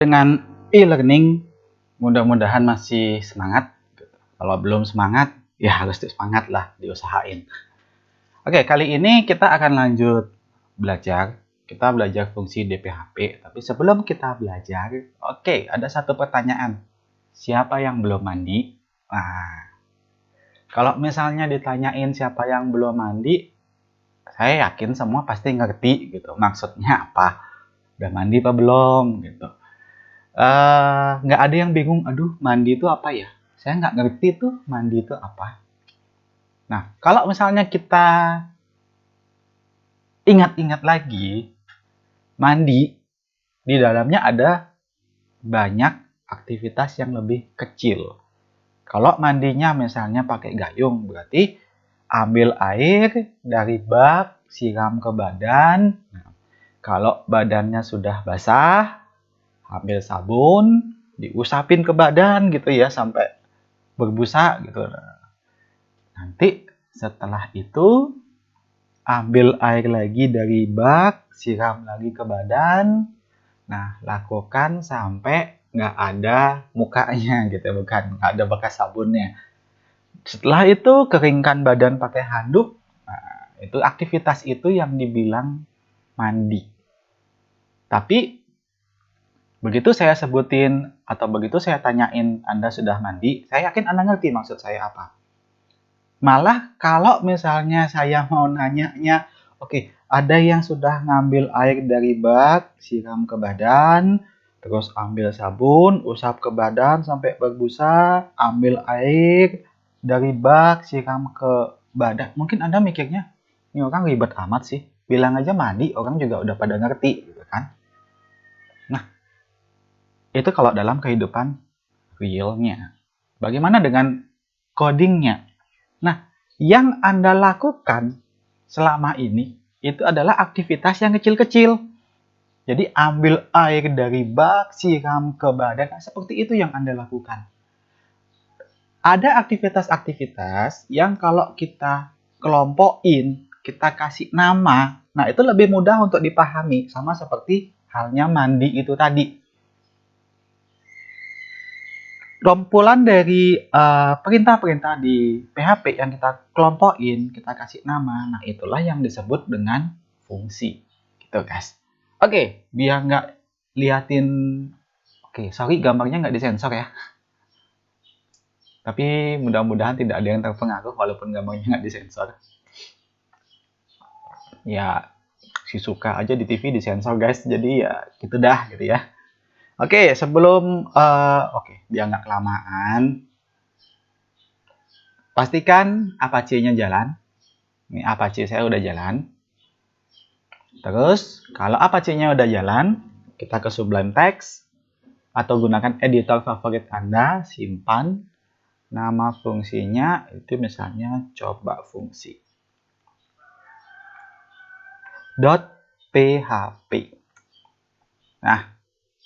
Dengan e-learning, mudah-mudahan masih semangat. Kalau belum semangat, ya harus semangat lah, diusahain. Oke, kali ini kita akan lanjut belajar. Kita belajar fungsi DPHP. Tapi sebelum kita belajar, oke, ada satu pertanyaan. Siapa yang belum mandi? Nah, kalau misalnya ditanyain siapa yang belum mandi, saya yakin semua pasti ngerti gitu. Maksudnya apa? Udah mandi apa belum? Gitu. Nggak ada yang bingung, aduh mandi itu apa ya? Saya nggak ngerti tuh mandi itu apa. Nah, kalau misalnya kita ingat-ingat lagi, mandi di dalamnya ada banyak aktivitas yang lebih kecil. Kalau mandinya misalnya pakai gayung, berarti ambil air dari bak, siram ke badan. Nah, kalau badannya sudah basah, ambil sabun, diusapin ke badan gitu ya sampai berbusa gitu. Nanti setelah itu ambil air lagi dari bak, siram lagi ke badan. Nah, lakukan sampai nggak ada mukanya gitu, bukan nggak ada bekas sabunnya. Setelah itu keringkan badan pakai handuk. Nah, itu aktivitas itu yang dibilang mandi. Tapi begitu saya sebutin atau begitu saya tanyain Anda sudah mandi, saya yakin Anda ngerti maksud saya apa. Malah kalau misalnya saya mau nanyanya, oke, ada yang sudah ngambil air dari bak, siram ke badan, terus ambil sabun, usap ke badan sampai berbusa, ambil air dari bak, siram ke badan. Mungkin Anda mikirnya, ini orang ribet amat sih. Bilang aja mandi, orang juga udah pada ngerti, gitu kan. Nah, itu kalau dalam kehidupan realnya. Bagaimana dengan codingnya? Nah, yang Anda lakukan selama ini itu adalah aktivitas yang kecil-kecil. Jadi ambil air dari bak, siram ke badan, nah, seperti itu yang Anda lakukan. Ada aktivitas-aktivitas yang kalau kita kelompokin, kita kasih nama, nah itu lebih mudah untuk dipahami, sama seperti halnya mandi itu tadi. Rompulan dari perintah-perintah di PHP yang kita kelompokin, kita kasih nama, nah itulah yang disebut dengan fungsi, gitu guys. Oke, biar nggak liatin, oke, sorry gambarnya nggak disensor ya. Tapi mudah-mudahan tidak ada yang terpengaruh walaupun gambarnya nggak disensor. Ya, si suka aja di TV disensor guys, jadi ya gitu dah gitu ya. Oke, sebelum, biar nggak kelamaan, pastikan Apache-nya jalan. Ini Apache saya udah jalan. Terus, kalau Apache-nya udah jalan, kita ke Sublime Text atau gunakan editor favorit Anda, simpan nama fungsinya itu misalnya coba fungsi .php. Nah,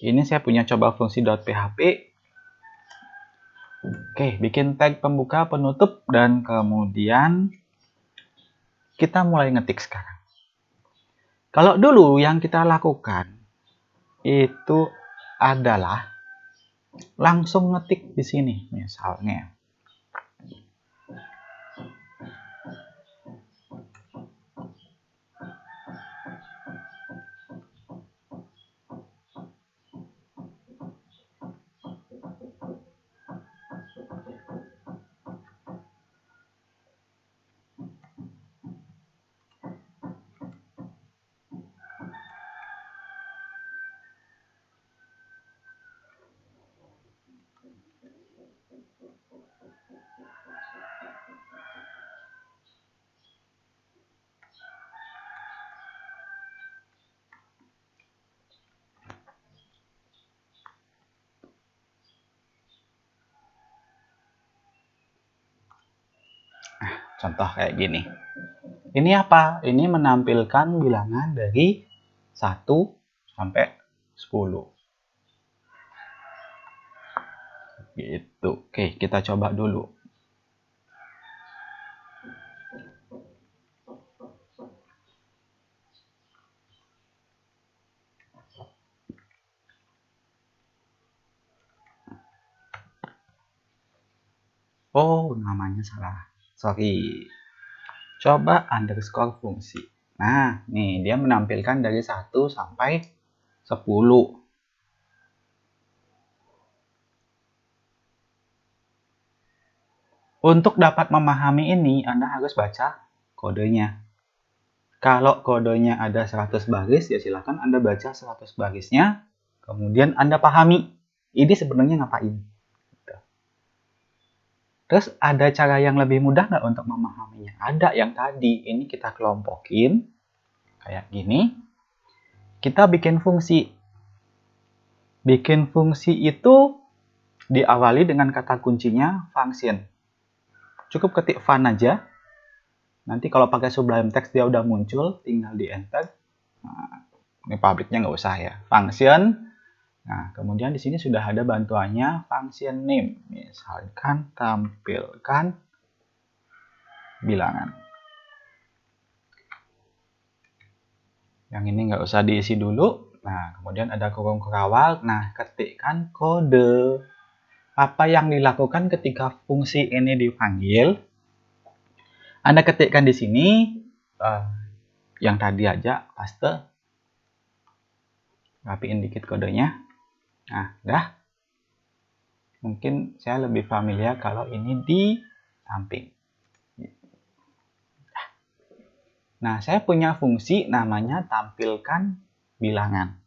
ini saya punya coba fungsi .php. Oke, bikin tag pembuka, penutup, dan kemudian kita mulai ngetik sekarang. Kalau dulu yang kita lakukan itu adalah langsung ngetik di sini misalnya. Contoh kayak gini. Ini apa? Ini menampilkan bilangan dari 1 sampai 10. Gitu. Oke, kita coba dulu. Oh, namanya salah. Sorry. Coba underscore fungsi. Nah, nih dia menampilkan dari 1 sampai 10. Untuk dapat memahami ini, Anda harus baca kodenya. Kalau kodenya ada 100 baris, ya silakan Anda baca 100 barisnya, kemudian Anda pahami. Ini sebenarnya ngapain? Terus ada cara yang lebih mudah nggak untuk memahaminya? Ada yang tadi, ini kita kelompokin, kayak gini. Kita bikin fungsi. Bikin fungsi itu diawali dengan kata kuncinya function. Cukup ketik fun aja. Nanti kalau pakai Sublime Text dia udah muncul, tinggal di enter. Nah, ini publiknya nggak usah ya. Function. Nah, kemudian di sini sudah ada bantuannya function name. Misalkan tampilkan bilangan. Yang ini nggak usah diisi dulu. Nah, kemudian ada kurung kerawal. Nah, ketikkan kode. Apa yang dilakukan ketika fungsi ini dipanggil? Anda ketikkan di sini yang tadi aja, paste. Rapiin dikit kodenya. Nah, dah. Mungkin saya lebih familiar kalau ini di samping. Nah, saya punya fungsi namanya tampilkan bilangan.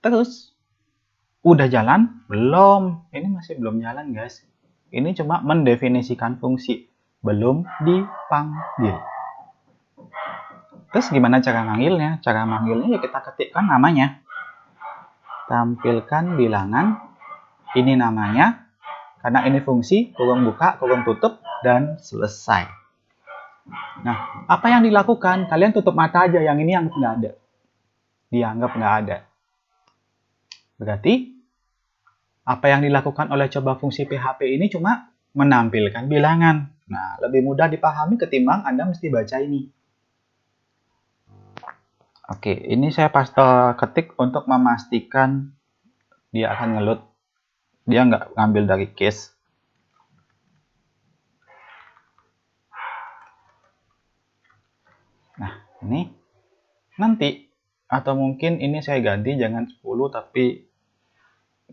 Terus, udah jalan? Belum. Ini masih belum jalan, guys. Ini cuma mendefinisikan fungsi. Belum dipanggil. Terus gimana cara manggilnya? Cara manggilnya ya kita ketikkan namanya. Tampilkan bilangan. Ini namanya. Karena ini fungsi, kurung buka, kurung tutup, dan selesai. Nah, apa yang dilakukan? Kalian tutup mata aja, yang ini yang nggak ada. Dianggap nggak ada. Berarti, apa yang dilakukan oleh coba fungsi PHP ini cuma menampilkan bilangan. Nah, lebih mudah dipahami ketimbang Anda mesti baca ini. Oke, ini saya paste ketik untuk memastikan dia akan ngeload. Dia nggak ngambil dari case. Nah, ini nanti, atau mungkin ini saya ganti jangan 10 tapi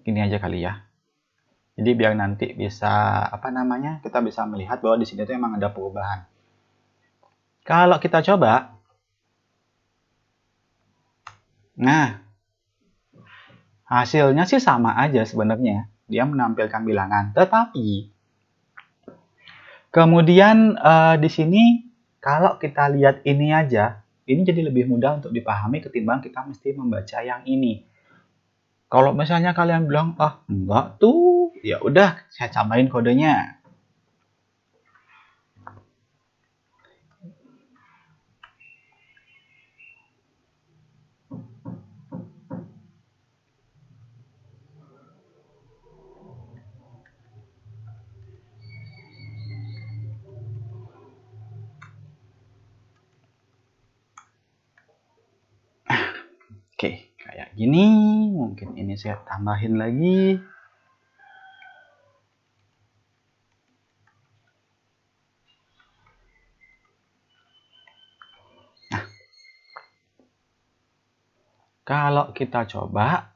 gini aja kali ya. Jadi biar nanti bisa kita bisa melihat bahwa di sini tuh emang ada perubahan. Kalau kita coba, nah hasilnya sih sama aja sebenarnya. Dia menampilkan bilangan, tetapi kemudian di sini kalau kita lihat ini aja, ini jadi lebih mudah untuk dipahami ketimbang kita mesti membaca yang ini. Kalau misalnya kalian bilang, enggak tuh, ya udah saya tambahin kodenya. Oke, kayak gini. Mungkin ini saya tambahin lagi. Nah, kalau kita coba,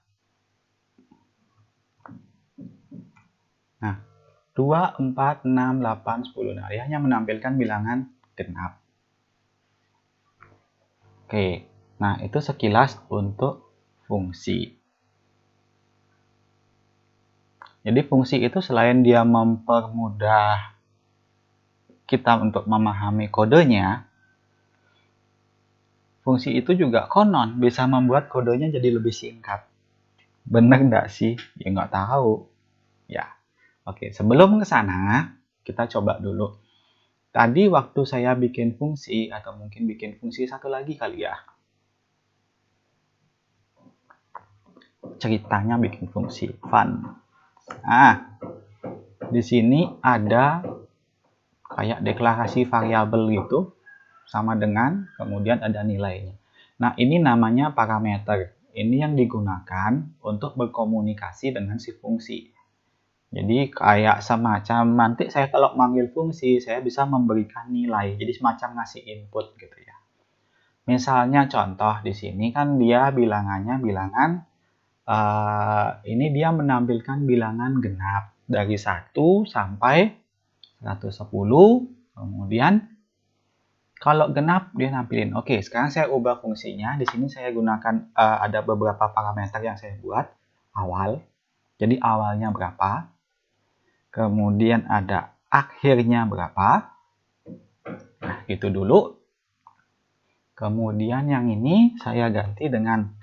nah 2, 4, 6, 8, 10. Nah, dia hanya menampilkan bilangan genap. Oke, nah itu sekilas untuk fungsi. Jadi fungsi itu selain dia mempermudah kita untuk memahami kodenya, fungsi itu juga konon bisa membuat kodenya jadi lebih singkat. Bener nggak sih? Ya nggak tahu. Ya, oke. Sebelum ke sana, kita coba dulu. Tadi waktu saya bikin fungsi, atau mungkin bikin fungsi satu lagi kali ya. Ceritanya bikin fungsi fun. Nah, di sini ada kayak deklarasi variabel gitu, sama dengan kemudian ada nilainya. Nah, ini namanya parameter. ini yang digunakan untuk berkomunikasi dengan si fungsi. Jadi kayak semacam nanti saya kalau manggil fungsi, saya bisa memberikan nilai. Jadi semacam ngasih input gitu ya. Misalnya contoh di sini kan dia bilangannya bilangan ini dia menampilkan bilangan genap dari 1 sampai 110. Kemudian kalau genap dia nampilin. Oke, sekarang saya ubah fungsinya. Di sini saya gunakan ada beberapa parameter yang saya buat awal. Jadi awalnya berapa? Kemudian ada akhirnya berapa? Nah, gitu dulu. Kemudian yang ini saya ganti dengan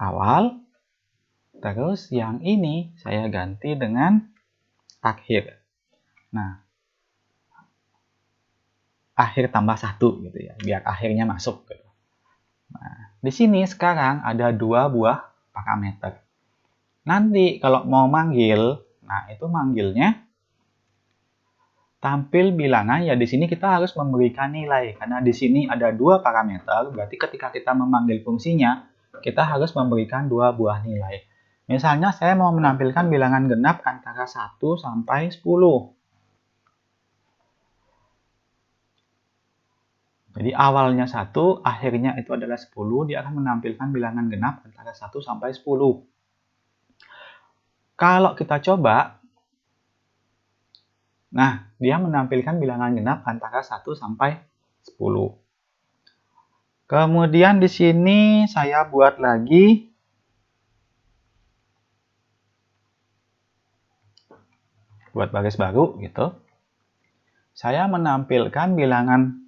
awal. Terus yang ini saya ganti dengan akhir. Nah, akhir tambah 1 gitu ya, biar akhirnya masuk gitu. Nah, di sini sekarang ada 2 buah parameter. Nanti kalau mau manggil, nah itu manggilnya tampil bilangan ya di sini kita harus memberikan nilai karena di sini ada 2 parameter, berarti ketika kita memanggil fungsinya, kita harus memberikan 2 buah nilai. Misalnya saya mau menampilkan bilangan genap antara 1 sampai 10. Jadi awalnya 1, akhirnya itu adalah 10, dia akan menampilkan bilangan genap antara 1 sampai 10. Kalau kita coba, nah dia menampilkan bilangan genap antara 1 sampai 10. Kemudian di sini saya buat lagi buat baris baru gitu. Saya menampilkan bilangan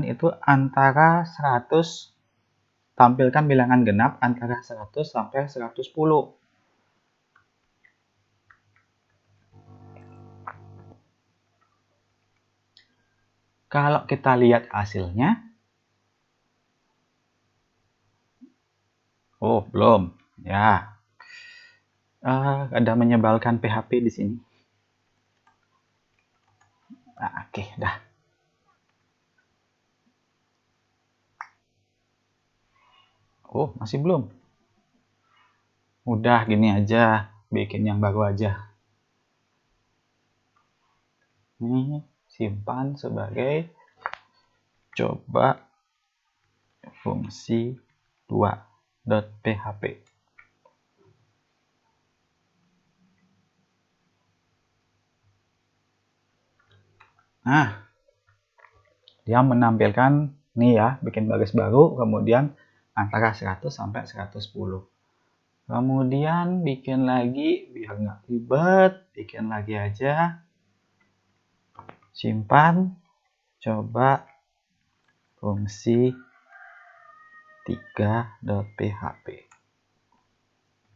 itu antara 100, tampilkan bilangan genap antara 100 sampai 110. Kalau kita lihat hasilnya, oh belum, ya. Ada menyebalkan PHP di sini. Nah, oke, dah. Oh, masih belum. Udah gini aja, bikin yang baru aja. Ini simpan sebagai coba fungsi 2.php. Nah, dia menampilkan nih ya, bikin baris baru, kemudian antara 100 sampai 110. Kemudian bikin lagi, biar nggak ribet, bikin lagi aja. Simpan, coba fungsi 3.php.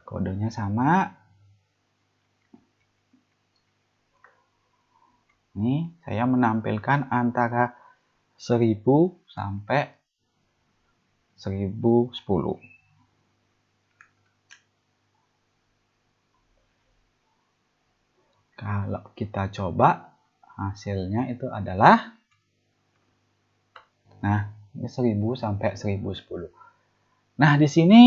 Kodenya sama. Ini saya menampilkan antara 1000 sampai 1010. Kalau kita coba, hasilnya itu adalah, nah ini 1000 sampai 1010. Nah di sini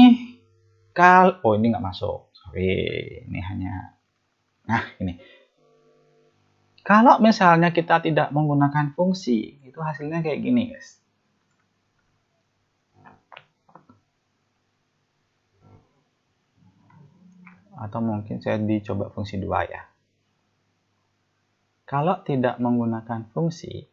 oh ini nggak masuk, sorry, ini hanya, nah ini. Kalau misalnya kita tidak menggunakan fungsi, itu hasilnya kayak gini guys. Atau mungkin saya dicoba fungsi 2 ya. Kalau tidak menggunakan fungsi,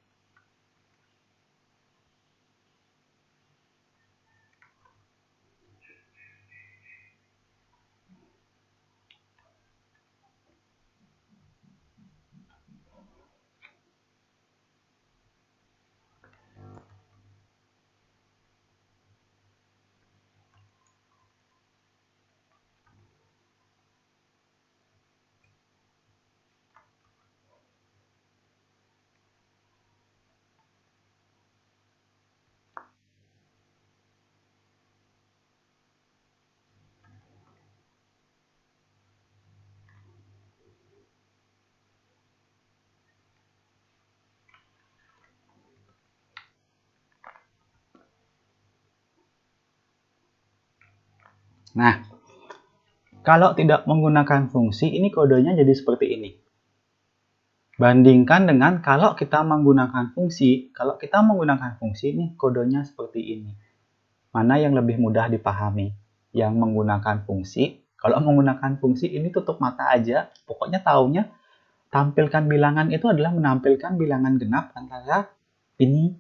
Nah, kalau tidak menggunakan fungsi, ini kodenya jadi seperti ini. Bandingkan dengan kalau kita menggunakan fungsi. Kalau kita menggunakan fungsi, ini kodenya seperti ini. Mana yang lebih mudah dipahami? Yang menggunakan fungsi. Kalau menggunakan fungsi, ini tutup mata aja. Pokoknya taunya, tampilkan bilangan itu adalah menampilkan bilangan genap antara ini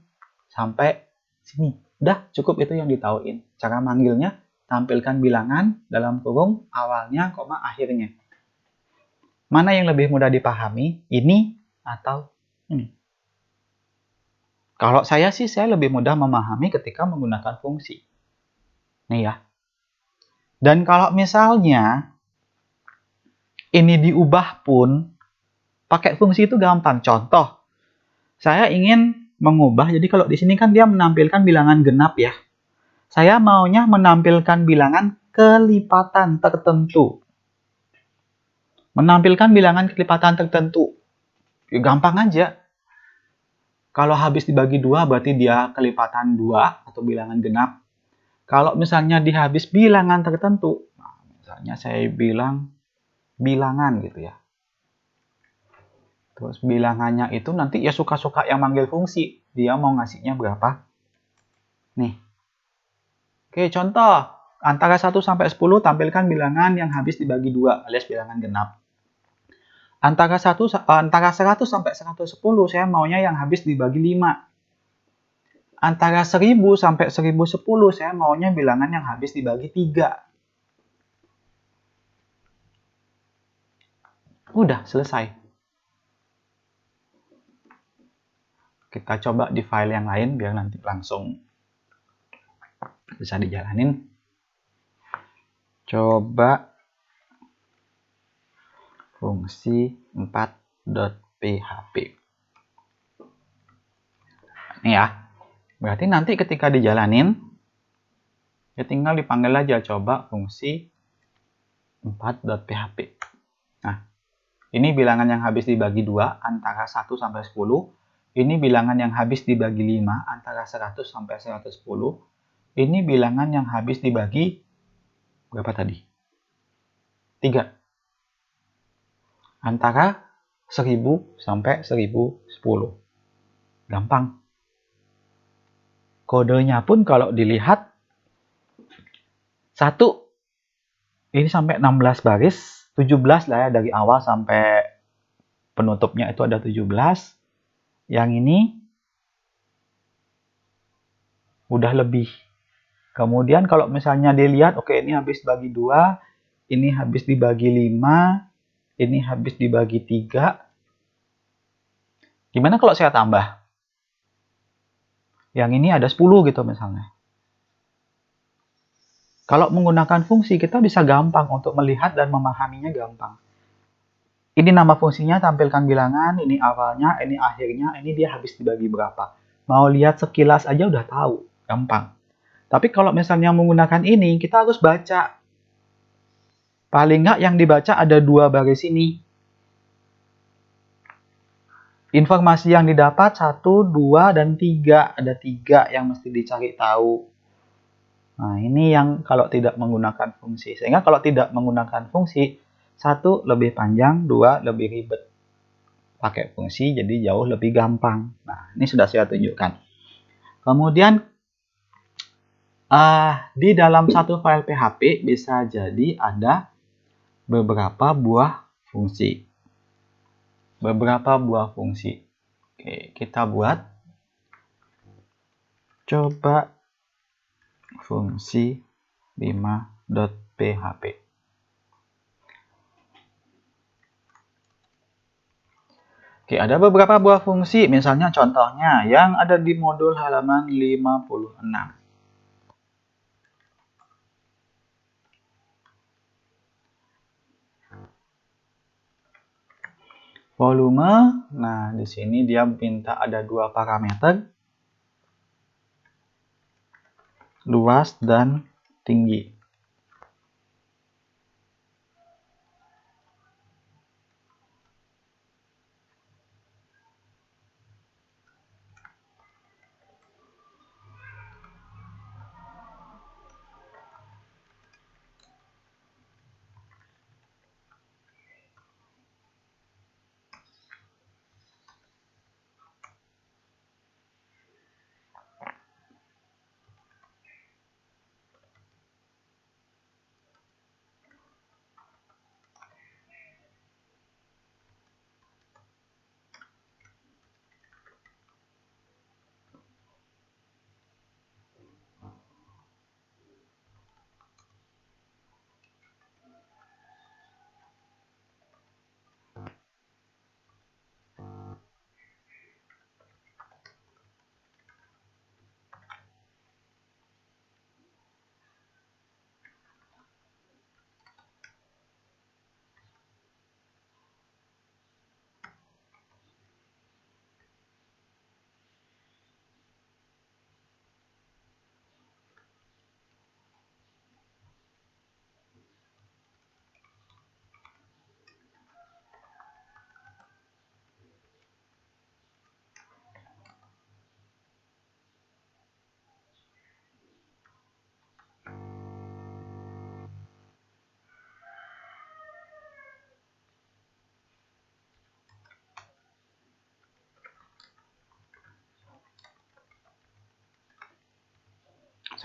sampai sini. Udah, cukup itu yang ditauin. Cara manggilnya, tampilkan bilangan dalam kurung awalnya, koma akhirnya. Mana yang lebih mudah dipahami? Ini atau ini? Kalau saya sih, saya lebih mudah memahami ketika menggunakan fungsi. Nih ya. Dan kalau misalnya ini diubah pun, pakai fungsi itu gampang. Contoh, saya ingin mengubah, jadi kalau di sini kan dia menampilkan bilangan genap ya. Saya maunya menampilkan bilangan kelipatan tertentu. Menampilkan bilangan kelipatan tertentu. Ya, gampang aja. Kalau habis dibagi 2 berarti dia kelipatan 2 atau bilangan genap. Kalau misalnya di habis bilangan tertentu, nah, misalnya saya bilang bilangan gitu ya. Terus bilangannya itu nanti ya suka-suka yang manggil fungsi. Dia mau ngasihnya berapa? Nih. Oke, contoh. Antara 1 sampai 10 tampilkan bilangan yang habis dibagi 2 alias bilangan genap. Antara 100 sampai 110 saya maunya yang habis dibagi 5. Antara 1000 sampai 1010 saya maunya bilangan yang habis dibagi 3. Udah, selesai. Kita coba di file yang lain biar nanti langsung bisa dijalanin. Coba fungsi 4.php. Ini ya. Berarti nanti ketika dijalanin, ya tinggal dipanggil aja coba fungsi 4.php. Nah, ini bilangan yang habis dibagi 2 antara 1 sampai 10. Ini bilangan yang habis dibagi 5 antara 100 sampai 110. Ini bilangan yang habis dibagi berapa tadi? 3. Antara 1000 sampai 1010. Gampang. Kodenya pun kalau dilihat 1 ini sampai 16 baris, 17 lah ya dari awal sampai penutupnya itu ada 17. Yang ini udah lebih. Kemudian kalau misalnya dilihat, oke ini habis bagi 2, ini habis dibagi 5, ini habis dibagi 3. Gimana kalau saya tambah? Yang ini ada 10 gitu misalnya. Kalau menggunakan fungsi, kita bisa gampang untuk melihat dan memahaminya gampang. Ini nama fungsinya, tampilkan bilangan, ini awalnya, ini akhirnya, ini dia habis dibagi berapa. Mau lihat sekilas aja udah tahu, gampang. Tapi kalau misalnya menggunakan ini, kita harus baca. Paling nggak yang dibaca ada 2 baris ini. Informasi yang didapat 1, 2, dan 3. Ada 3 yang mesti dicari tahu. Nah, ini yang kalau tidak menggunakan fungsi. Sehingga kalau tidak menggunakan fungsi, 1 lebih panjang, 2 lebih ribet. Pakai fungsi jadi jauh lebih gampang. Nah, ini sudah saya tunjukkan. Kemudian, di dalam satu file PHP bisa jadi ada beberapa buah fungsi. Beberapa buah fungsi. Oke, kita buat. Coba fungsi 5.php. Oke, ada beberapa buah fungsi, misalnya contohnya yang ada di modul halaman 56. Volume, nah di sini dia minta ada 2 parameter, luas dan tinggi.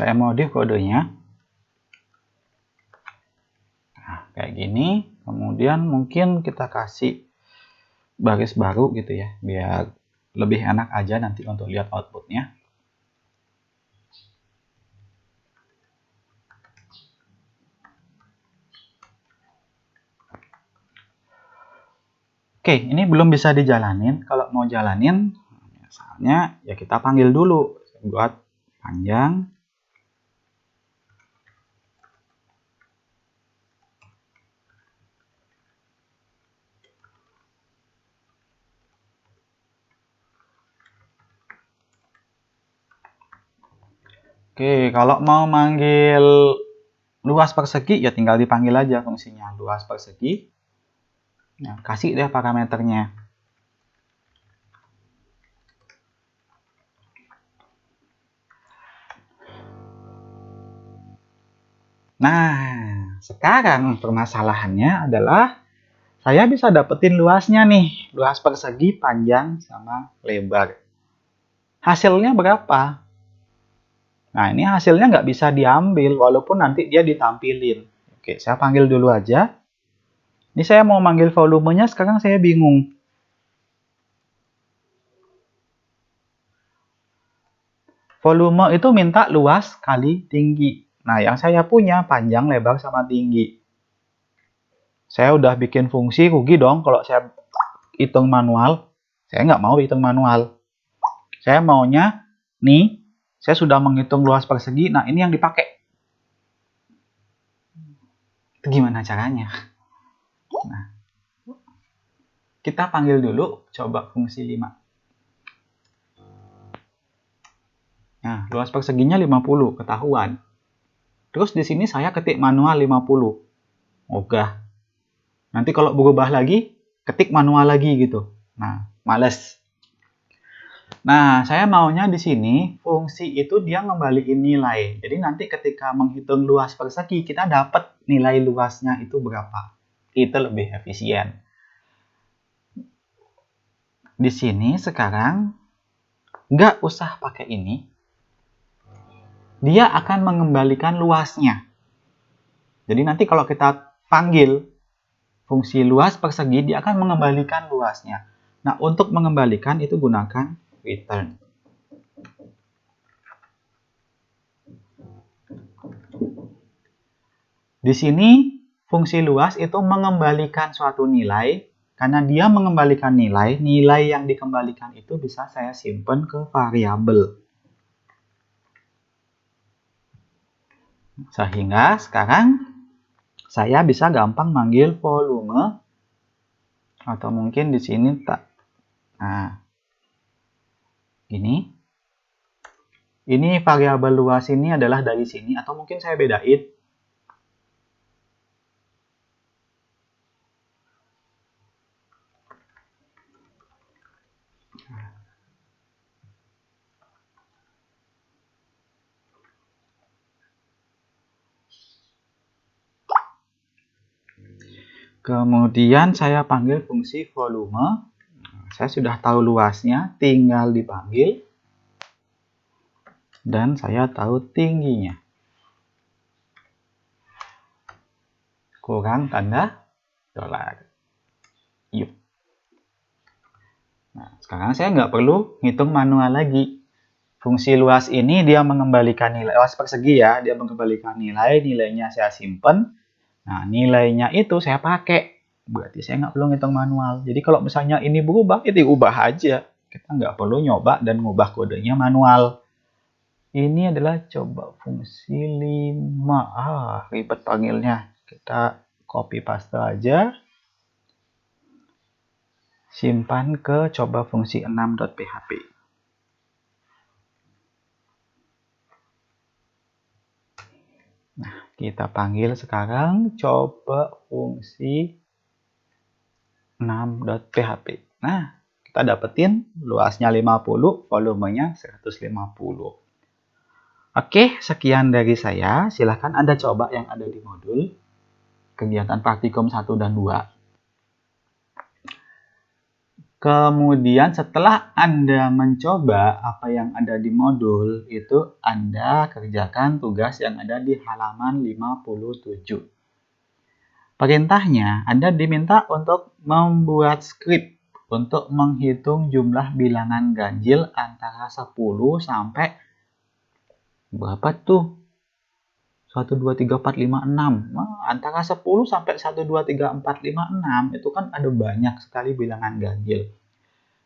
Saya modif kodenya. Nah, kayak gini. Kemudian mungkin kita kasih baris baru gitu ya, biar lebih enak aja nanti untuk lihat outputnya. Oke, ini belum bisa dijalanin. Kalau mau jalanin, misalnya ya kita panggil dulu buat panjang. Oke, kalau mau manggil luas persegi ya tinggal dipanggil aja fungsinya luas persegi. Nah, kasih deh parameternya. Nah, sekarang permasalahannya adalah saya bisa dapetin luasnya nih, luas persegi, panjang, sama lebar. Hasilnya berapa? Nah, ini hasilnya nggak bisa diambil, walaupun nanti dia ditampilin. Oke, saya panggil dulu aja. Ini saya mau manggil volumenya, sekarang saya bingung. Volume itu minta luas kali tinggi. Nah, yang saya punya panjang, lebar, sama tinggi. Saya udah bikin fungsi, rugi dong kalau saya hitung manual. Saya nggak mau hitung manual. Saya maunya, nih, saya sudah menghitung luas persegi. Nah, ini yang dipakai. Itu gimana caranya? Nah, kita panggil dulu, coba fungsi 5. Nah, luas perseginya 50, ketahuan. Terus di sini saya ketik manual 50. Ogah. Nanti kalau berubah lagi, ketik manual lagi gitu. Nah, males. Nah, saya maunya di sini fungsi itu dia ngembaliin nilai. Jadi nanti ketika menghitung luas persegi, kita dapat nilai luasnya itu berapa. Itu lebih efisien. Di sini sekarang nggak usah pakai ini. Dia akan mengembalikan luasnya. Jadi nanti kalau kita panggil fungsi luas persegi, dia akan mengembalikan luasnya. Nah, untuk mengembalikan itu gunakan return. Di sini fungsi luas itu mengembalikan suatu nilai. Karena dia mengembalikan nilai, nilai yang dikembalikan itu bisa saya simpan ke variabel. Sehingga sekarang saya bisa gampang manggil volume, atau mungkin di sini tak. Nah, ini variabel luas ini adalah dari sini, atau mungkin saya bedain. Kemudian saya panggil fungsi volume. Saya sudah tahu luasnya, tinggal dipanggil. Dan saya tahu tingginya. Kurang tanda dolar. Yuk. Nah, sekarang saya nggak perlu ngitung manual lagi. Fungsi luas ini dia mengembalikan nilai, luas persegi ya, dia mengembalikan nilai, nilainya saya simpen. Nah, nilainya itu saya pakai. Berarti saya nggak perlu ngitung manual. Jadi kalau misalnya ini berubah, itu diubah aja. Kita nggak perlu nyoba dan ngubah kodenya manual. Ini adalah coba fungsi 5. Ribet panggilnya. Kita copy paste aja. Simpan ke coba fungsi 6.php. Nah, kita panggil sekarang coba fungsi 6.php. Nah, kita dapetin luasnya 50, volumenya 150. Oke, sekian dari saya. Silahkan Anda coba yang ada di modul kegiatan praktikum 1 dan 2. Kemudian setelah Anda mencoba apa yang ada di modul, itu Anda kerjakan tugas yang ada di halaman 57. Perintahnya, Anda diminta untuk membuat skrip untuk menghitung jumlah bilangan ganjil antara 10 sampai berapa tuh? 1, 2, 3, 4, 5, 6. Nah, antara 10 sampai 1, 2, 3, 4, 5, 6 itu kan ada banyak sekali bilangan ganjil.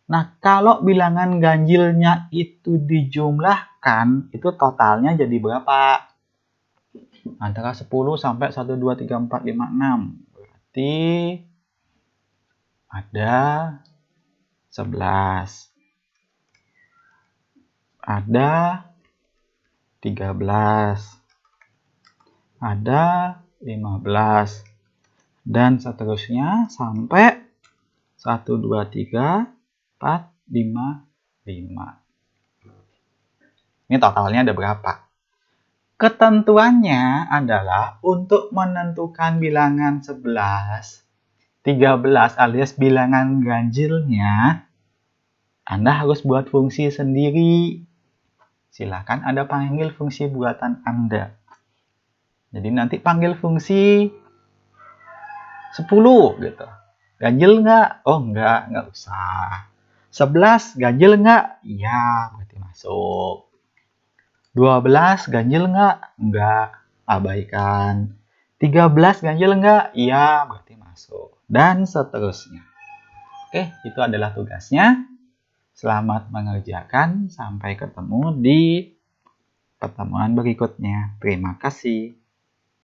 Nah, kalau bilangan ganjilnya itu dijumlahkan, itu totalnya jadi berapa? Antara 10 sampai 1, 2, 3, 4, 5, 6. Berarti ada 11. Ada 13. Ada 15. Dan seterusnya sampai 1, 2, 3, 4, 5, 5. Ini totalnya ada berapa? Ketentuannya adalah untuk menentukan bilangan 11, 13 alias bilangan ganjilnya, Anda harus buat fungsi sendiri. Silakan Anda panggil fungsi buatan Anda. Jadi nanti panggil fungsi 10 gitu. Ganjil nggak? Oh nggak usah. 11 ganjil nggak? Iya, berarti masuk. 12 ganjil nggak? Nggak, abaikan. 13 ganjil nggak? Iya, berarti masuk. Dan seterusnya. Oke, itu adalah tugasnya. Selamat mengerjakan. Sampai ketemu di pertemuan berikutnya. Terima kasih.